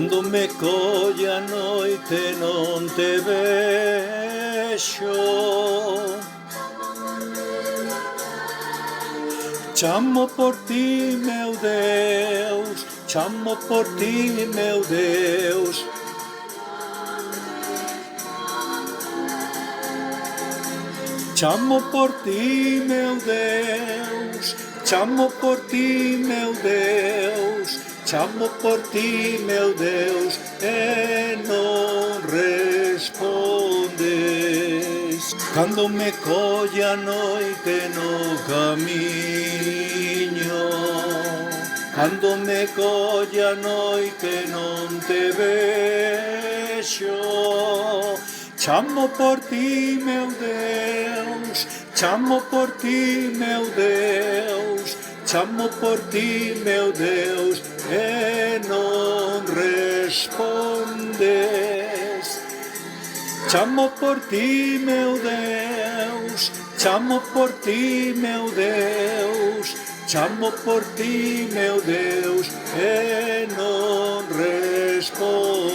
Cando me colle a noite non te vexo. Chamo por ti, meu Deus, chamo por ti, meu Deus. Chamo por ti, meu Deus, chamo por ti, meu Deus, chamo por ti, meu Deus, e non respondes. Cando me colle a noite no camiño, cando me colle a noite non te vexo. Chamo por ti, meu Deus, chamo por ti, meu Deus, chamo por ti, meu Deus, e non respondes. Chamo por ti, meu Deus, chamo por ti, meu Deus, chamo por ti, meu Deus, e non respondes.